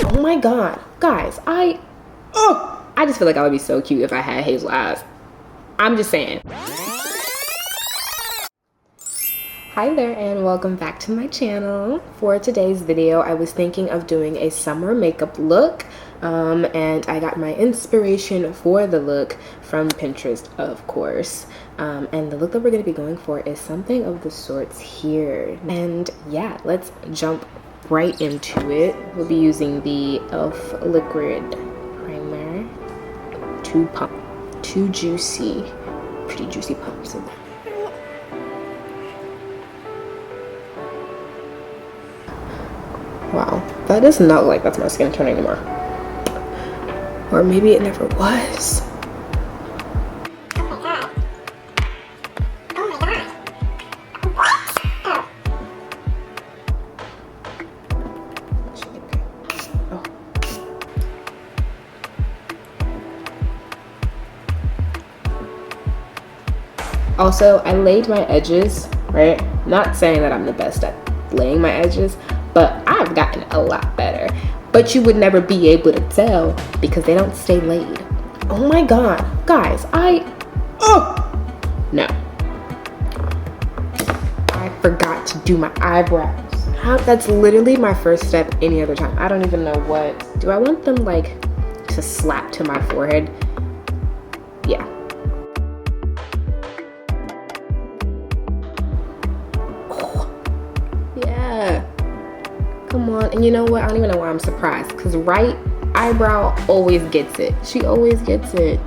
Oh my god, guys, I just feel like I would be so cute if I had hazel eyes. I'm just saying. Hi there and welcome back to my channel. For today's video, I was thinking of doing a summer makeup look, and I got my inspiration for the look from Pinterest, of course. And the look that we're going to be going for is something of the sorts here. And yeah, let's jump right into it. We'll be using the E.l.f. liquid primer. Two juicy, pretty juicy pumps. Wow, that does not look like that's my skin tone anymore. Or maybe it never was. Also, I laid my edges, right? Not saying that I'm the best at laying my edges, but I've gotten a lot better. But you would never be able to tell because they don't stay laid. Oh my god, guys, no. I forgot to do my eyebrows. That's literally my first step any other time. I don't even know what. Do I want them like to slap to my forehead? Yeah. Come on, and you know what? I don't even know why I'm surprised, because right eyebrow always gets it. She always gets it.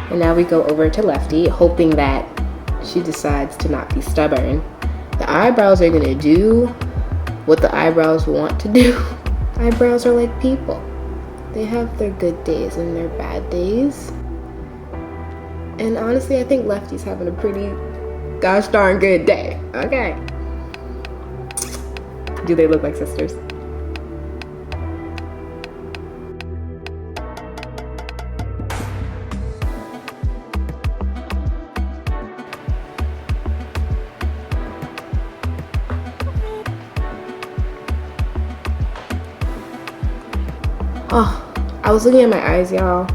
And now we go over to Lefty, hoping that she decides to not be stubborn. The eyebrows are gonna do what the eyebrows want to do. Eyebrows are like people. They have their good days and their bad days. And honestly, I think Lefty's having a pretty gosh darn good day. Okay. Do they look like sisters? Oh, I was looking at my eyes, y'all.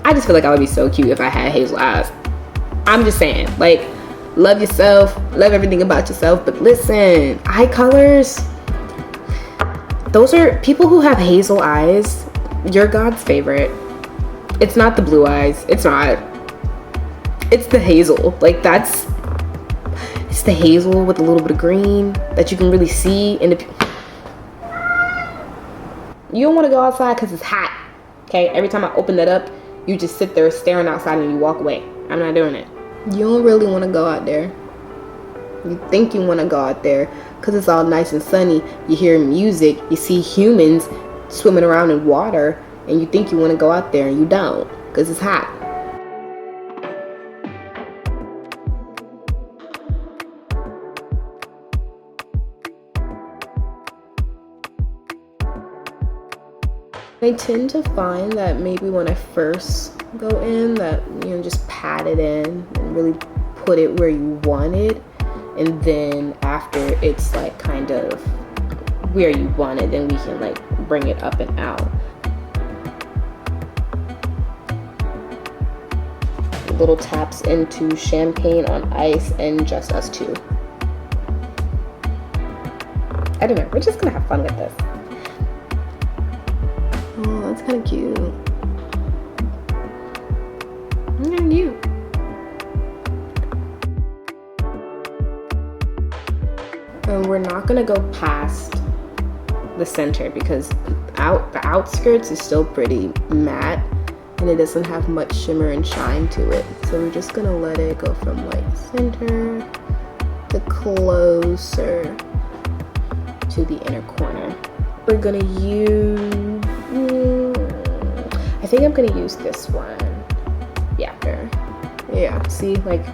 I just feel like I would be so cute if I had hazel eyes. I'm just saying, like, love yourself, love everything about yourself, but listen, eye colors, those are people who have hazel eyes. You're God's favorite. It's not the blue eyes. It's not. It's the hazel. Like, it's the hazel with a little bit of green that you can really see in the. You don't want to go outside because it's hot. Okay, every time I open that up, you just sit there staring outside and you walk away. I'm not doing it. You don't really want to go out there. You think you want to go out there because it's all nice and sunny. You hear music, you see humans swimming around in water, and you think you want to go out there and you don't because it's hot. I tend to find that maybe when I first go in, that, you know, just pat it in and really put it where you want it, and then after it's like kind of where you want it, then we can like bring it up and out. Little taps into champagne on ice and just us two. I don't know, we're just gonna have fun with this. Oh, that's kind of cute. Kind of cute. And we're not gonna go past the center because the outskirts is still pretty matte and it doesn't have much shimmer and shine to it. So we're just gonna let it go from like center to closer to the inner corner. We're gonna use, I think I'm gonna use this one. Yeah, see, like,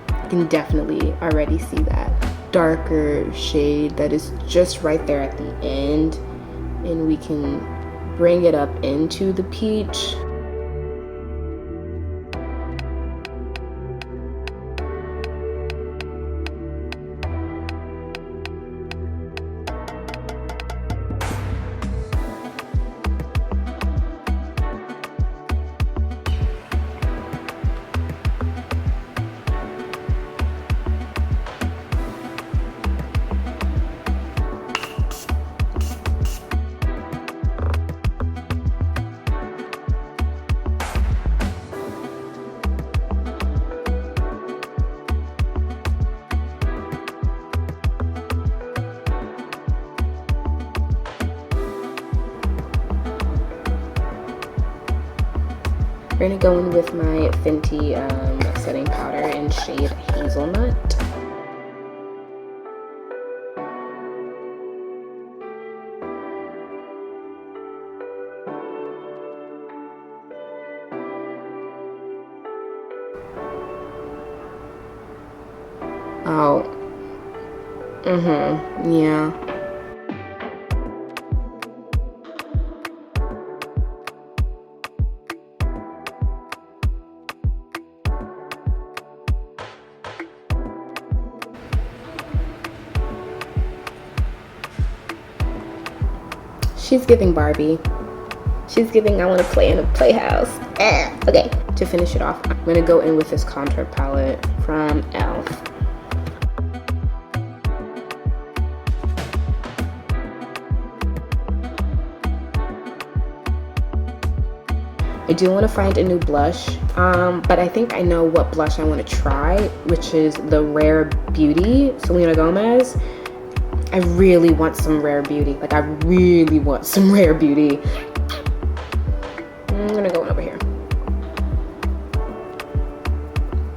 I can definitely already see that darker shade that is just right there at the end, and we can bring it up into the peach. We're gonna go in with my Fenty setting powder in shade Hazelnut. Oh. Yeah. She's giving Barbie. She's giving I want to play in a playhouse. Okay, to finish it off, I'm gonna go in with this contour palette from E.l.f. I do want to find a new blush, but I think I know what blush I want to try, which is the Rare Beauty Selena Gomez. I really want some Rare Beauty. Like, I really want some Rare Beauty. I'm gonna go in over here.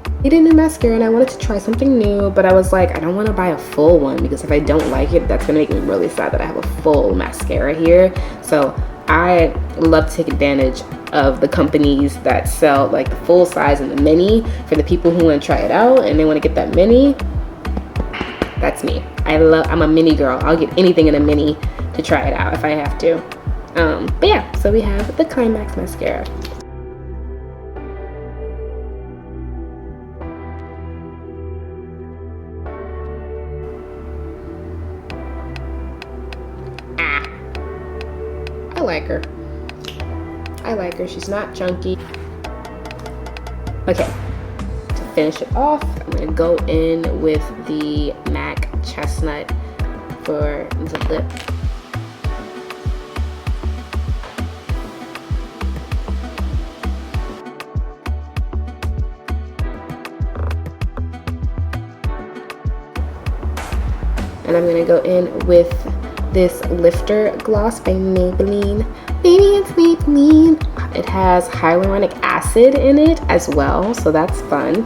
I needed a new mascara and I wanted to try something new, but I was like, I don't want to buy a full one because if I don't like it, that's gonna make me really sad that I have a full mascara here. So I love to take advantage of the companies that sell like the full size and the mini for the people who want to try it out and they want to get that mini. That's me. I'm a mini girl. I'll get anything in a mini to try it out if I have to. But yeah, so we have the Climax mascara. I like her. I like her. She's not chunky. Okay. Finish it off, I'm gonna go in with the MAC Chestnut for the lip. And I'm gonna go in with this Lifter gloss by Maybelline. Baby, it's Maybelline. It has hyaluronic acid in it as well, so that's fun.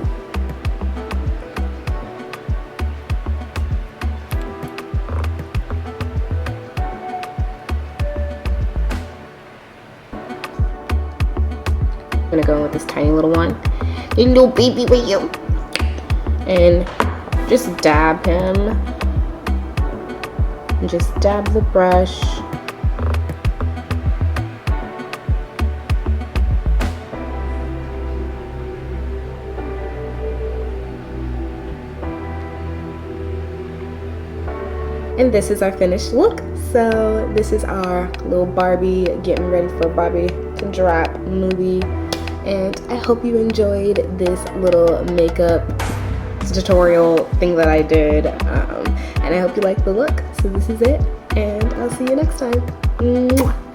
I'm gonna go in with this tiny little one. Hey, little baby, where you? And just dab him. And just dab the brush. And this is our finished look. So this is our little Barbie, getting ready for Barbie to drop movie. And I hope you enjoyed this little makeup tutorial thing that I did. And I hope you liked the look. So this is it, and I'll see you next time. Mwah.